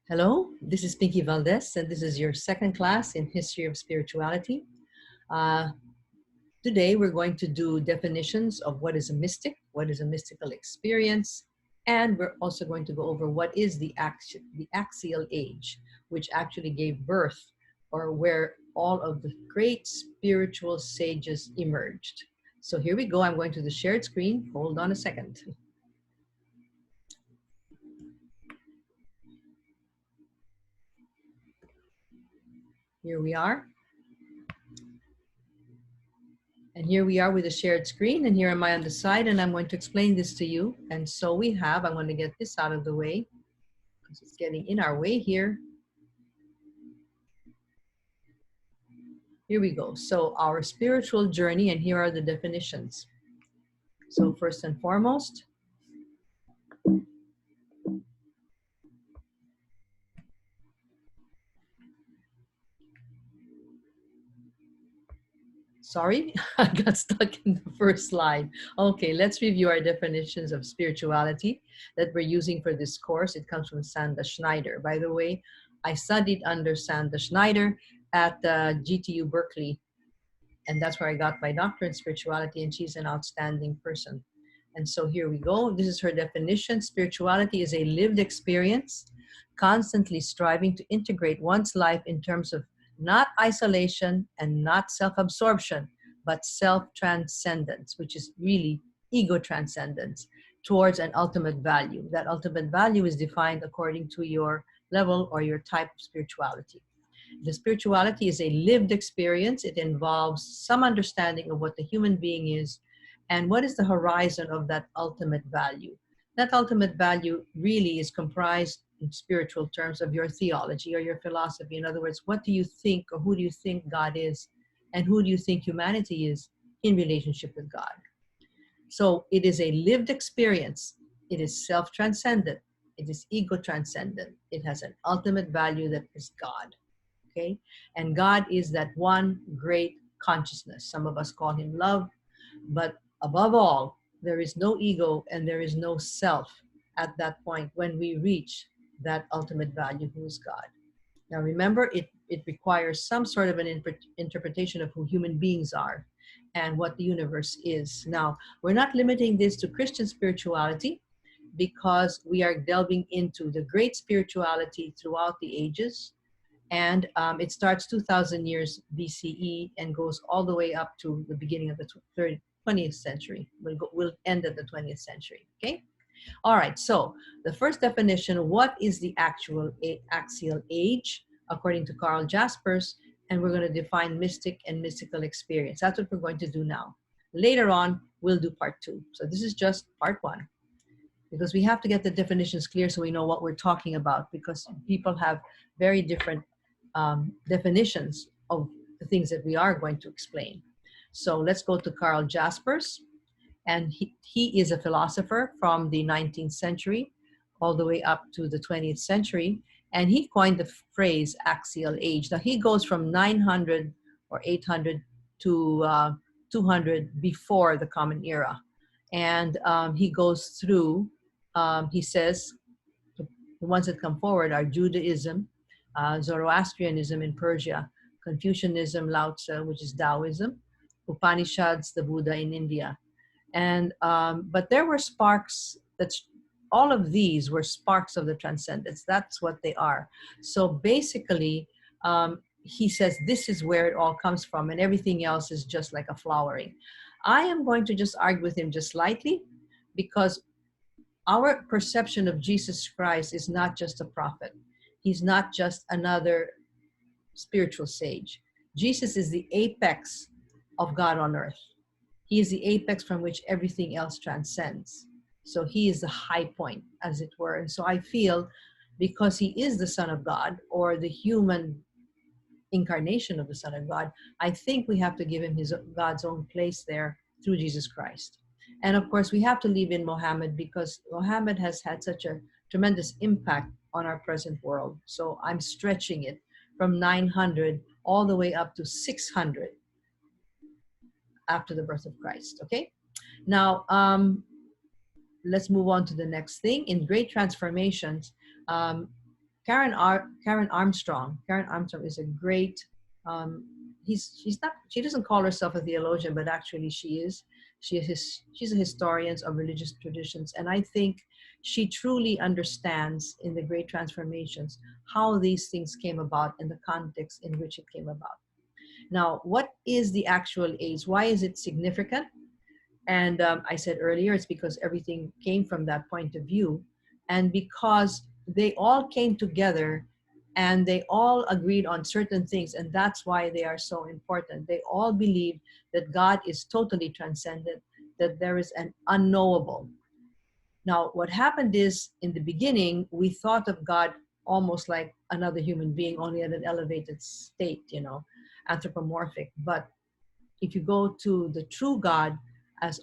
Hello, this is Pinky Valdez, and this is your second class in History of Spirituality. Uh, Today, we're going to do definitions of what is a mystic, what is a mystical experience, and we're also going to go over what is the axial age, which actually gave birth or where all of the great spiritual sages emerged. So here we go. I'm going to the shared screen. Hold on a second. Here we are. And here we are with a shared screen, and here am I on the side, and I'm going to explain this to you. And so I'm going to get this out of the way because it's getting in our way here. Here we go. So our spiritual journey, and here are the definitions. So first and foremost, sorry, I got stuck in the first slide. Okay, let's review our definitions of spirituality that we're using for this course. It comes from Sandra Schneider. By the way, I studied under Sandra Schneider at GTU Berkeley, and that's where I got my doctorate in spirituality, and she's an outstanding person. And so here we go. This is her definition. Spirituality is a lived experience, constantly striving to integrate one's life in terms of not isolation and not self-absorption, but self-transcendence, which is really ego transcendence towards an ultimate value. That ultimate value is defined according to your level or your type of spirituality. The spirituality is a lived experience. It involves some understanding of what the human being is and what is the horizon of that ultimate value. That ultimate value really is comprised in spiritual terms of your theology or your philosophy. In other words, what do you think, or who do you think God is, and who do you think humanity is in relationship with God? So it is a lived experience. It is self-transcendent. It is ego-transcendent. It has an ultimate value that is God. Okay? And God is that one great consciousness. Some of us call him love, but above all, there is no ego and there is no self at that point when we reach that ultimate value, who is God. Now remember, it requires some sort of an interpretation of who human beings are and what the universe is. Now, we're not limiting this to Christian spirituality because we are delving into the great spirituality throughout the ages, and it starts 2,000 years BCE and goes all the way up to the beginning of the 20th century. We'll end at the 20th century, okay? All right, so the first definition, what is the actual axial age, according to Carl Jaspers, and we're going to define mystic and mystical experience. That's what we're going to do now. Later on, we'll do part 2. So this is just part 1, because we have to get the definitions clear so we know what we're talking about, because people have very different definitions of the things that we are going to explain. So let's go to Carl Jaspers, and he is a philosopher from the 19th century all the way up to the 20th century, and he coined the phrase axial age. Now he goes from 900 or 800 to 200 before the Common Era, and he goes through, he says, the ones that come forward are Judaism, Zoroastrianism in Persia, Confucianism, Lao Tzu, which is Taoism, Upanishads, the Buddha in India. And but there were sparks. All of these were sparks of the transcendence. That's what they are. So basically, he says this is where it all comes from, and everything else is just like a flowering. I am going to just argue with him just slightly, because our perception of Jesus Christ is not just a prophet. He's not just another spiritual sage. Jesus is the apex of God on earth. He is the apex from which everything else transcends. So he is the high point, as it were. And so I feel, because he is the Son of God, or the human incarnation of the Son of God, I think we have to give him God's own place there through Jesus Christ. And of course, we have to leave in Muhammad, because Muhammad has had such a tremendous impact on our present world. So I'm stretching it from 900 all the way up to 600 after the birth of Christ, okay? Now, let's move on to the next thing. In Great Transformations, Karen Armstrong. Karen Armstrong is a great. Um, she's not. She doesn't call herself a theologian, but actually she is. She's a historian of religious traditions, and I think she truly understands in the Great Transformations how these things came about and the context in which it came about. Now, what is the actual age? Why is it significant? And I said earlier, it's because everything came from that point of view. And because they all came together and they all agreed on certain things. And that's why they are so important. They all believe that God is totally transcendent, that there is an unknowable. Now, what happened is in the beginning, we thought of God almost like another human being, only at an elevated state, anthropomorphic. But if you go to the true God, as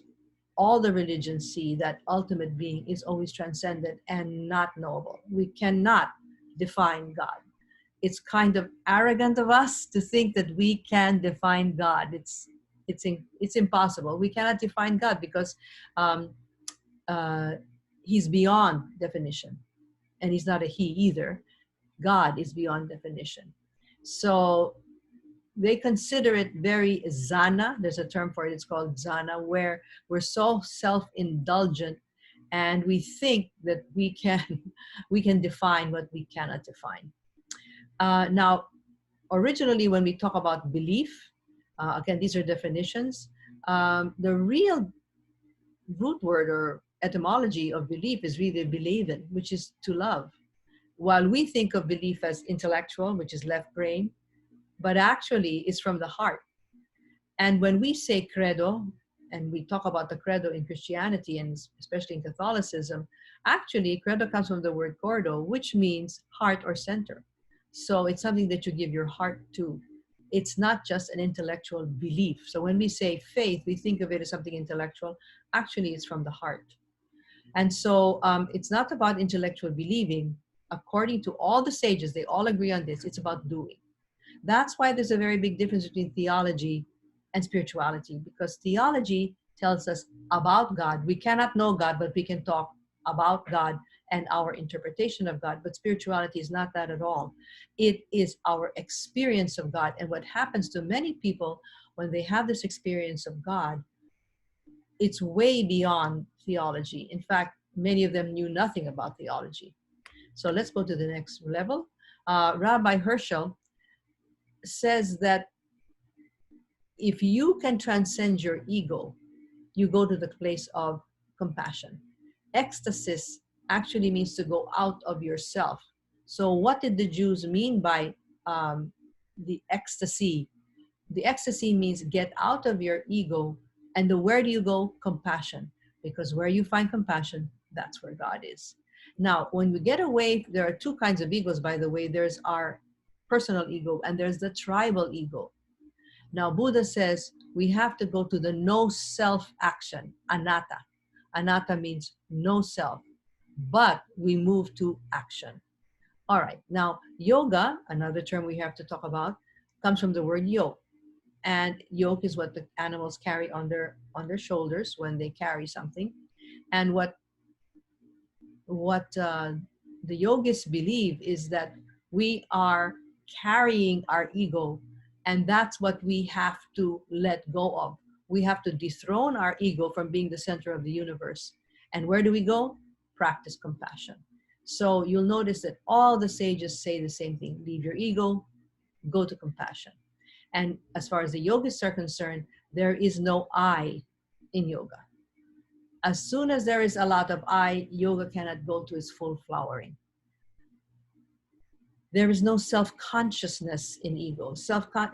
all the religions see, that ultimate being is always transcendent and not knowable. We cannot define God. It's kind of arrogant of us to think that we can define God. It's impossible. We cannot define God because um, uh, He's beyond definition, and He's not a He either. God is beyond definition. So they consider it very zana. There's a term for it. It's called zana, where we're so self-indulgent and we think that we can we can define what we cannot define. Now, originally, when we talk about belief, again, these are definitions. The real root word or etymology of belief is really believing, which is to love. While we think of belief as intellectual, which is left brain, but actually it's from the heart. And when we say credo, and we talk about the credo in Christianity and especially in Catholicism, actually credo comes from the word cordo, which means heart or center. So it's something that you give your heart to. It's not just an intellectual belief. So when we say faith, we think of it as something intellectual. Actually, it's from the heart. And so it's not about intellectual believing. According to all the sages, they all agree on this. It's about doing. That's why there's a very big difference between theology and spirituality, because theology tells us about God. We cannot know God, but we can talk about God and our interpretation of God. But spirituality is not that at all. It is our experience of God. And what happens to many people when they have this experience of God, it's way beyond theology. In fact, many of them knew nothing about theology. So let's go to the next level. Rabbi Herschel says that if you can transcend your ego, you go to the place of compassion. Ecstasis actually means to go out of yourself. So what did the Jews mean by the ecstasy? The ecstasy means get out of your ego. And where do you go? Compassion. Because where you find compassion, that's where God is. Now, when we get away, there are two kinds of egos, by the way. There's our personal ego and there's the tribal ego. Now, Buddha says we have to go to the no self action, anatta. Anatta means no self, but we move to action. All right. Now, yoga, another term we have to talk about, comes from the word yoke. And yoke is what the animals carry on their shoulders when they carry something. And what the yogis believe is that we are carrying our ego, and that's what we have to let go of. We have to dethrone our ego from being the center of the universe. And where do we go? Practice compassion. So you'll notice that all the sages say the same thing. Leave your ego, go to compassion. And as far as the yogis are concerned, there is no I in yoga. As soon as there is a lot of I, yoga cannot go to its full flowering. There is no self-consciousness in ego,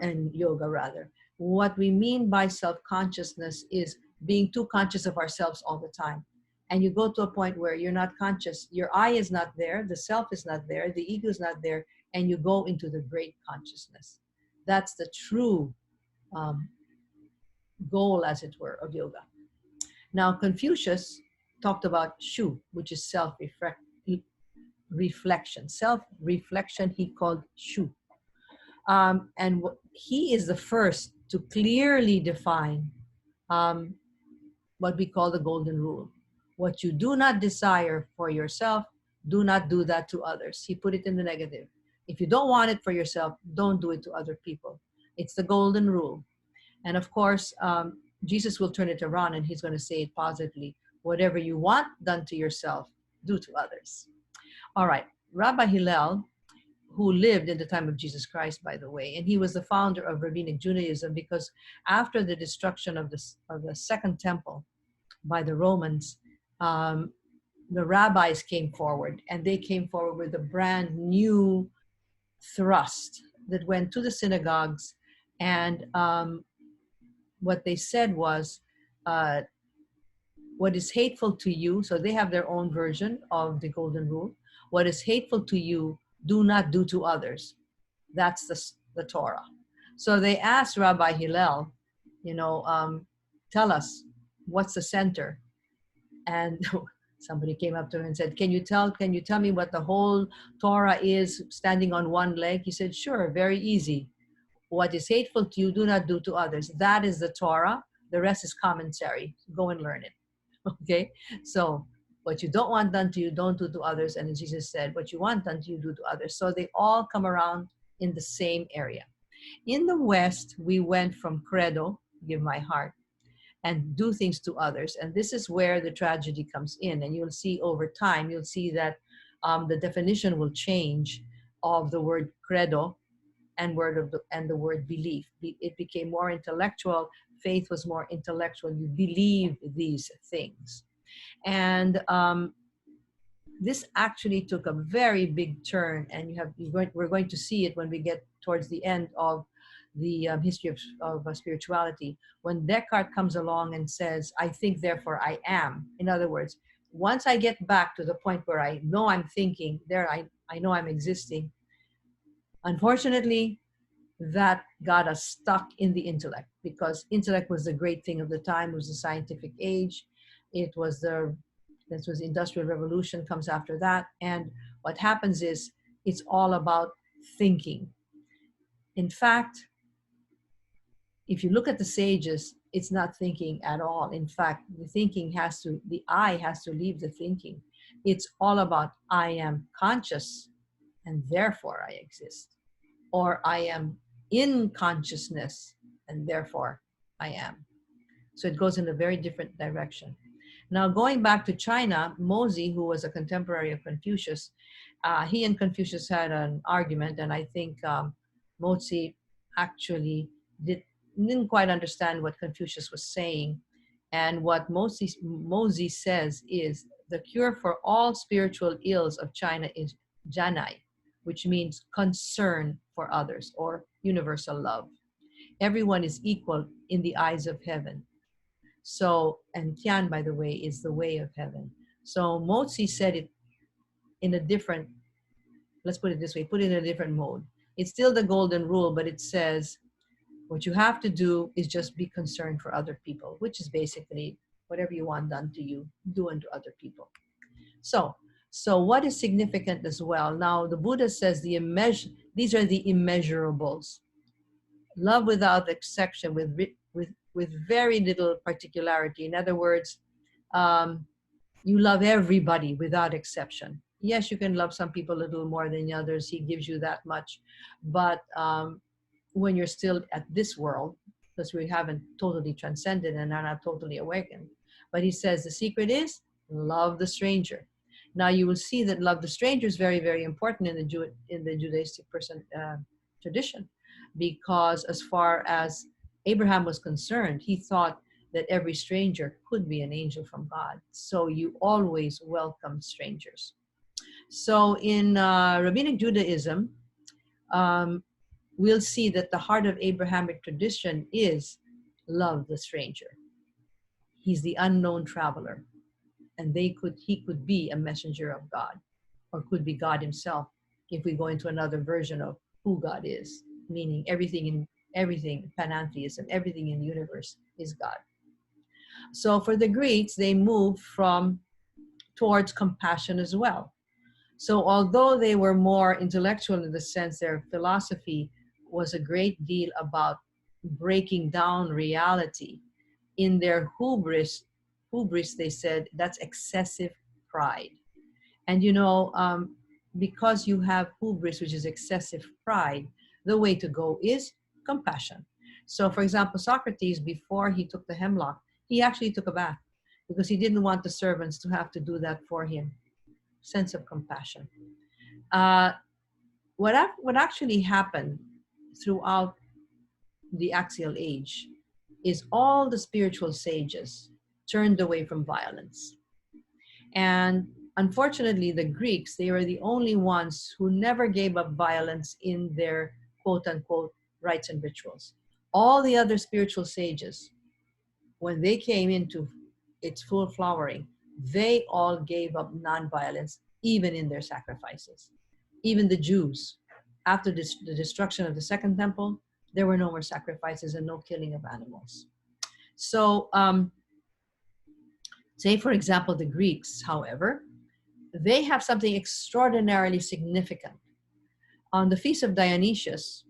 and yoga rather. What we mean by self-consciousness is being too conscious of ourselves all the time. And you go to a point where you're not conscious, your I is not there, the self is not there, the ego is not there, and you go into the great consciousness. That's the true goal, as it were, of yoga. Now, Confucius talked about shu, which is self-reflection. Self-reflection he called shu. And he is the first to clearly define what we call the golden rule. What you do not desire for yourself, Do not do that to others. He put it in the negative. If you don't want it for yourself, don't do it to other people. It's the golden rule. And of course, Jesus will turn it around and he's going to say it positively. Whatever you want done to yourself, do to others. All right. Rabbi Hillel, who lived in the time of Jesus Christ, by the way, and he was the founder of Rabbinic Judaism, because after the destruction of the Second Temple by the Romans, um, the rabbis came forward, and they came forward with a brand new thrust that went to the synagogues, and what they said was, uh, what is hateful to you, so they have their own version of the golden rule. What is hateful to you, do not do to others. That's the Torah. So they asked Rabbi Hillel, you know, tell us what's the center. And somebody came up to him and said, can you tell me what the whole Torah is standing on one leg? He said, sure, very easy. What is hateful to you, do not do to others. That is the Torah. The rest is commentary. Go and learn it. Okay? So what you don't want done to you, don't do to others. And as Jesus said, what you want done to you, do to others. So they all come around in the same area. In the West, we went from credo, give my heart, and do things to others. And this is where the tragedy comes in. And you'll see over time, you'll see that the definition will change of the word credo and the word belief. It became more intellectual. Faith was more intellectual. You believe these things. And this actually took a very big turn, and we're going to see it when we get towards the end of the history of spirituality, when Descartes comes along and says, I think, therefore I am. In other words, once I get back to the point where I know I'm thinking, I know I'm existing, unfortunately, that got us stuck in the intellect, because intellect was the great thing of the time. It was the scientific age. This was the industrial revolution comes after that. And what happens is it's all about thinking. In fact, if you look at the sages, it's not thinking at all. In fact, the I has to leave the thinking. It's all about, I am conscious and therefore I exist. Or I am in consciousness and therefore I am. So it goes in a very different direction. Now, going back to China, Mozi, who was a contemporary of Confucius, he and Confucius had an argument, and I think Mozi actually didn't quite understand what Confucius was saying. And what Mozi says is, the cure for all spiritual ills of China is Janai, which means concern for others, or universal love. Everyone is equal in the eyes of heaven. So, and Tian, by the way, is the way of heaven. So Mozi said it in a different, let's put it this way, put it in a different mode. It's still the golden rule, but it says what you have to do is just be concerned for other people, which is basically whatever you want done to you, do unto other people. So what is significant as well? Now, the Buddha says these are the immeasurables. Love without exception, with very little particularity. In other words, you love everybody without exception. Yes, you can love some people a little more than others. He gives you that much. But when you're still at this world, because we haven't totally transcended and are not totally awakened. But he says the secret is love the stranger. Now you will see that love the stranger is very, very important in the Judaistic tradition, because as far as Abraham was concerned, he thought that every stranger could be an angel from God. So you always welcome strangers. So in Rabbinic Judaism, we'll see that the heart of Abrahamic tradition is love the stranger. He's the unknown traveler, and he could be a messenger of God, or could be God himself, if we go into another version of who God is, meaning everything, panentheism, everything in the universe is God. So for the Greeks, they moved towards compassion as well. So although they were more intellectual in the sense their philosophy was a great deal about breaking down reality, in their hubris they said that's excessive pride. And because you have hubris, which is excessive pride, the way to go is compassion. So, for example, Socrates, before he took the hemlock, he actually took a bath because he didn't want the servants to have to do that for him. Sense of compassion. Uh, what actually happened throughout the Axial Age is all the spiritual sages turned away from violence. And unfortunately, the Greeks, they were the only ones who never gave up violence in their quote unquote rites and rituals. All the other spiritual sages, when they came into its full flowering, they all gave up nonviolence, even in their sacrifices. Even the Jews, after the destruction of the Second Temple, there were no more sacrifices and no killing of animals. So, say, for example, the Greeks, however, they have something extraordinarily significant. On the Feast of Dionysius,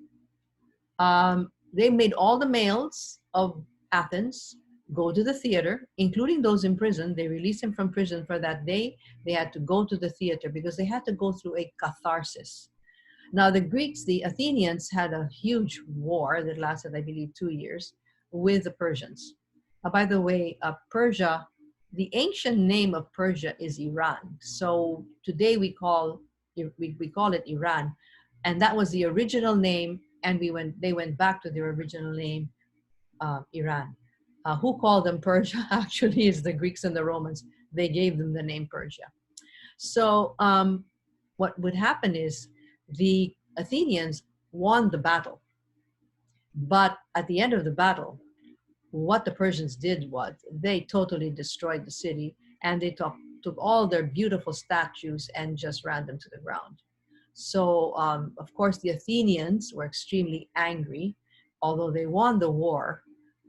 they made all the males of Athens go to the theater, including those in prison. They released them from prison for that day. They had to go to the theater because they had to go through a catharsis. Now, the Greeks, the Athenians, had a huge war that lasted, I believe, 2 years with the Persians. By the way, Persia, the ancient name of Persia is Iran. So today we call it Iran, and that was the original name. And they went back to their original name, Iran. Who called them Persia? Actually, is the Greeks and the Romans. They gave them the name Persia. So what would happen is the Athenians won the battle, but at the end of the battle, what the Persians did was they totally destroyed the city, and they took all their beautiful statues and just ran them to the ground. So, of course, the Athenians were extremely angry. Although they won the war,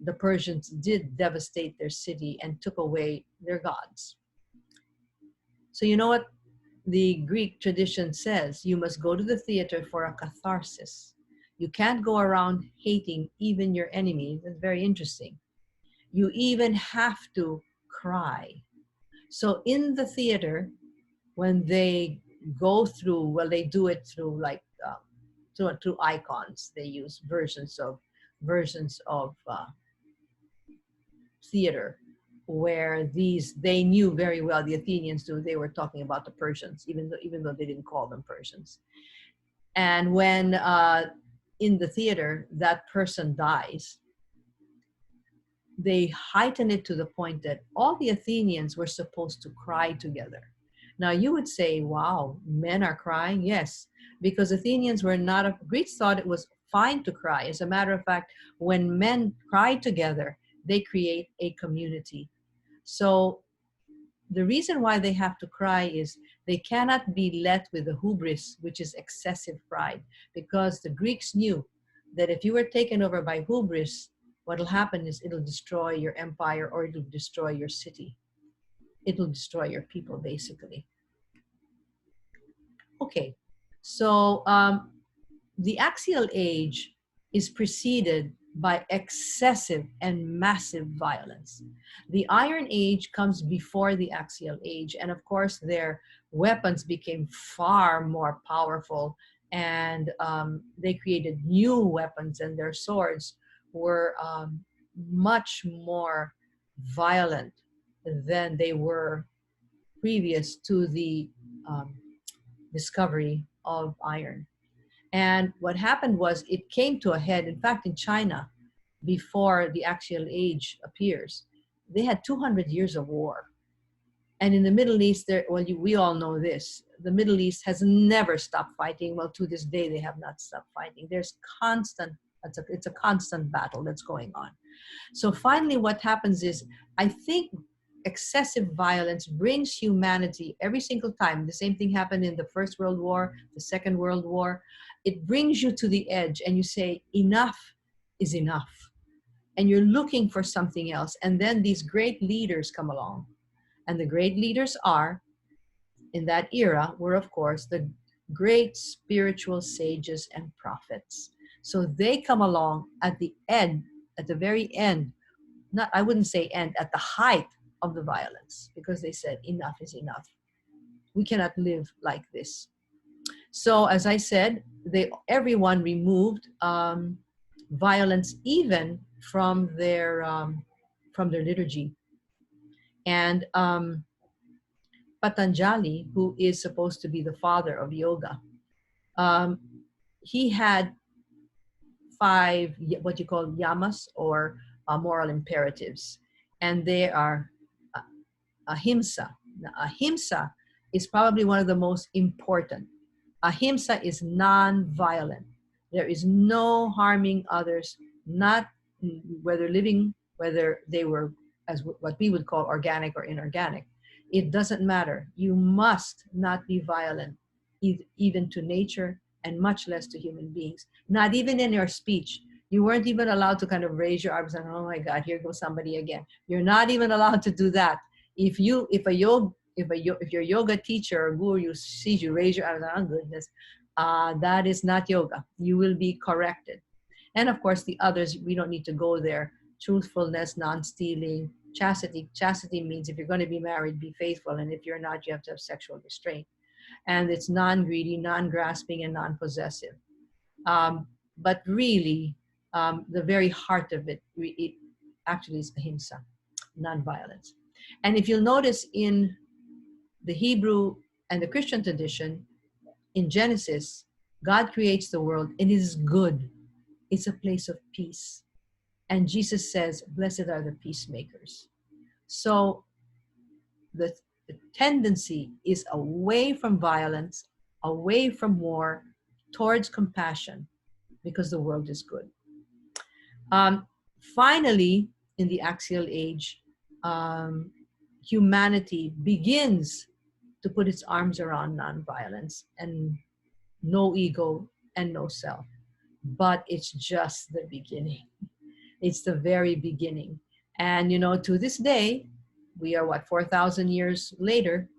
the Persians did devastate their city and took away their gods. So, you know what the Greek tradition says? You must go to the theater for a catharsis. You can't go around hating even your enemy. That's very interesting. You even have to cry. So in the theater, when they go through, well, they do it through like through icons. They use versions of theater where these they knew very well, the Athenians knew they were talking about the Persians, even though they didn't call them Persians. And when in the theater that person dies, they heighten it to the point that all the Athenians were supposed to cry together. Now you would say, wow, men are crying? Yes, because Athenians were not, Greeks thought it was fine to cry. As a matter of fact, when men cry together, they create a community. So the reason why they have to cry is they cannot be let with the hubris, which is excessive pride, because the Greeks knew that if you were taken over by hubris, what will happen is it'll destroy your empire, or it'll destroy your city. It'll destroy your people, basically. Okay, so the Axial Age is preceded by excessive and massive violence. The Iron Age comes before the Axial Age, and of course, their weapons became far more powerful, and they created new weapons, and their swords were much more violent than they were previous to the um, discovery of iron. And what happened was it came to a head. In fact, in China, before the Axial Age appears, they had 200 years of war. And in the Middle East, we all know this. The Middle East has never stopped fighting. Well, to this day, they have not stopped fighting. There's constant, it's a constant battle that's going on. So finally, what happens is, I think excessive violence brings humanity every single time. The same thing happened in the First World War, the Second World War. It brings you to the edge and you say, enough is enough. And you're looking for something else. And then these great leaders come along. And the great leaders in that era were, of course, the great spiritual sages and prophets. So they come along at the end, at the very end, not, I wouldn't say end, at the height of the violence, because they said enough is enough. We cannot live like this. So, as I said, everyone removed violence, even from their liturgy. And Patanjali, who is supposed to be the father of yoga, um, he had five what you call yamas, or moral imperatives, and they are uh, ahimsa. Now, ahimsa is probably one of the most important. Ahimsa is non-violent. There is no harming others, not whether living, whether they were as what we would call organic or inorganic. It doesn't matter. You must not be violent, even to nature, and much less to human beings. Not even in your speech. You weren't even allowed to kind of raise your arms and, oh my God, here goes somebody again. You're not even allowed to do that. If your yoga teacher or guru sees you raise your arms, oh goodness, that is not yoga. You will be corrected. And of course, the others, we don't need to go there. Truthfulness, non-stealing, chastity. Chastity means if you're going to be married, be faithful. And if you're not, you have to have sexual restraint. And it's non-greedy, non-grasping, and non-possessive. But really, the very heart of it actually is ahimsa, non-violence. And if you'll notice in the Hebrew and the Christian tradition, in Genesis, God creates the world and it is good. It's a place of peace. And Jesus says, blessed are the peacemakers. So the tendency is away from violence, away from war, towards compassion, because the world is good. Finally, in the Axial Age, humanity begins to put its arms around nonviolence and no ego and no self. But it's just the beginning. It's the very beginning. And, to this day, we are 4,000 years later,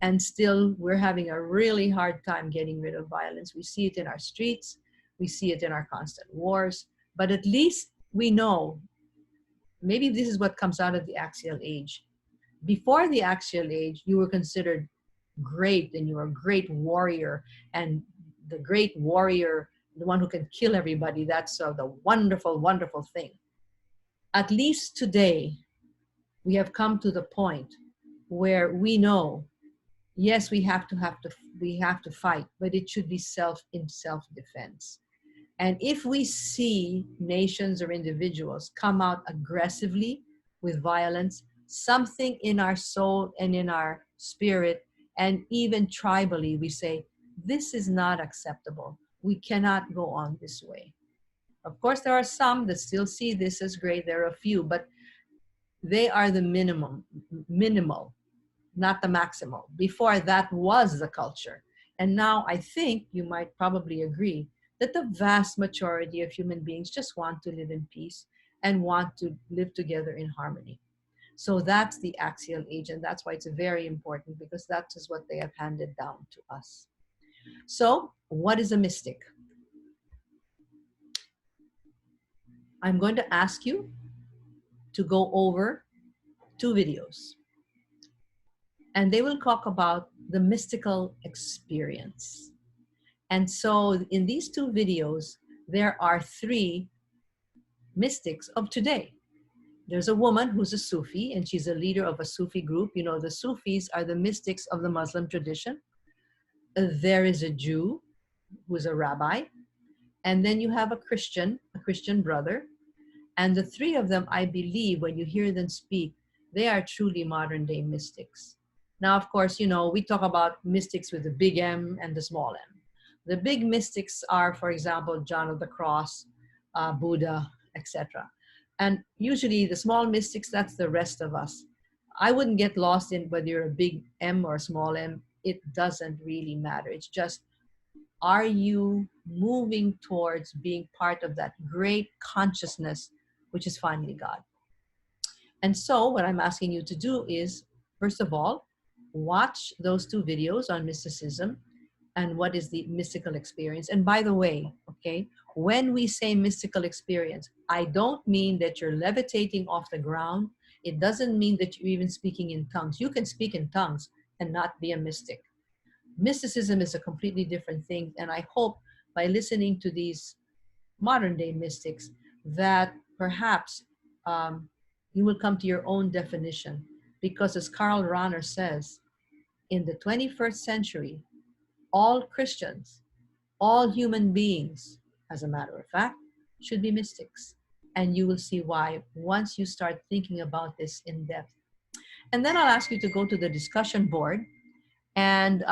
and still we're having a really hard time getting rid of violence. We see it in our streets. We see it in our constant wars. But at least we know, maybe this is what comes out of the Axial Age. Before the Axial Age, you were considered great, and you were a great warrior, and the great warrior, the one who can kill everybody, that's the wonderful, wonderful thing. At least today, we have come to the point where we know, yes, we have to fight, but it should be self-defense. And if we see nations or individuals come out aggressively with violence, something in our soul and in our spirit, and even tribally, we say, this is not acceptable. We cannot go on this way. Of course, there are some that still see this as great. There are a few, but they are the minimal, not the maximal. Before, that was the culture. And now I think you might probably agree that the vast majority of human beings just want to live in peace and want to live together in harmony. So that's the Axial Age, and that's why it's very important, because that is what they have handed down to us. So what is a mystic? I'm going to ask you to go over 2 videos, and they will talk about the mystical experience. And so in these 2 videos, there are 3 mystics of today. There's a woman who's a Sufi, and she's a leader of a Sufi group. The Sufis are the mystics of the Muslim tradition. There is a Jew who's a rabbi, and then you have a Christian brother. And the 3 of them, I believe, when you hear them speak, they are truly modern day mystics. Now, of course, we talk about mystics with the big M and the small m. The big mystics are, for example, John of the Cross, Buddha, etc. And usually the small mystics, that's the rest of us. I wouldn't get lost in whether you're a big M or a small m. It doesn't really matter. It's just, are you moving towards being part of that great consciousness, which is finally God? And so what I'm asking you to do is, first of all, watch those 2 videos on mysticism and what is the mystical experience. And by the way, okay, when we say mystical experience, I don't mean that you're levitating off the ground. It doesn't mean that you're even speaking in tongues. You can speak in tongues and not be a mystic. Mysticism is a completely different thing. And I hope by listening to these modern day mystics that perhaps um, you will come to your own definition. Because as Karl Rahner says, in the 21st century, all Christians, all human beings, as a matter of fact, should be mystics. And you will see why once you start thinking about this in depth. And then I'll ask you to go to the discussion board and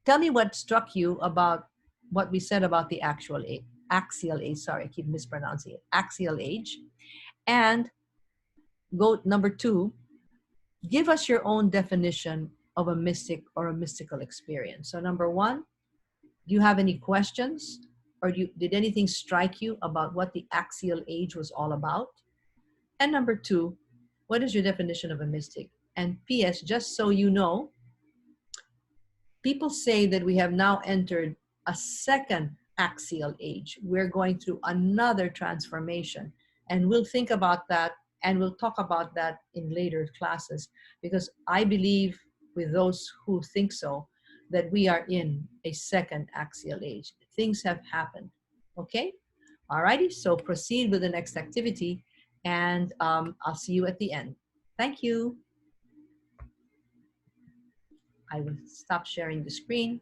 tell me what struck you about what we said about the axial age. Sorry, I keep mispronouncing it. Axial age. And go number two, give us your own definition of a mystic or a mystical experience. So number one, do you have any questions? Or did anything strike you about what the axial age was all about? And number two, what is your definition of a mystic? And P.S., just so you know, people say that we have now entered a second axial age. We're going through another transformation. And we'll think about that and we'll talk about that in later classes because I believe with those who think so that we are in a second axial age. Things have happened. Okay? Alrighty, so proceed with the next activity and I'll see you at the end. Thank you. I will stop sharing the screen.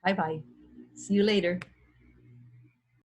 Bye-bye. See you later.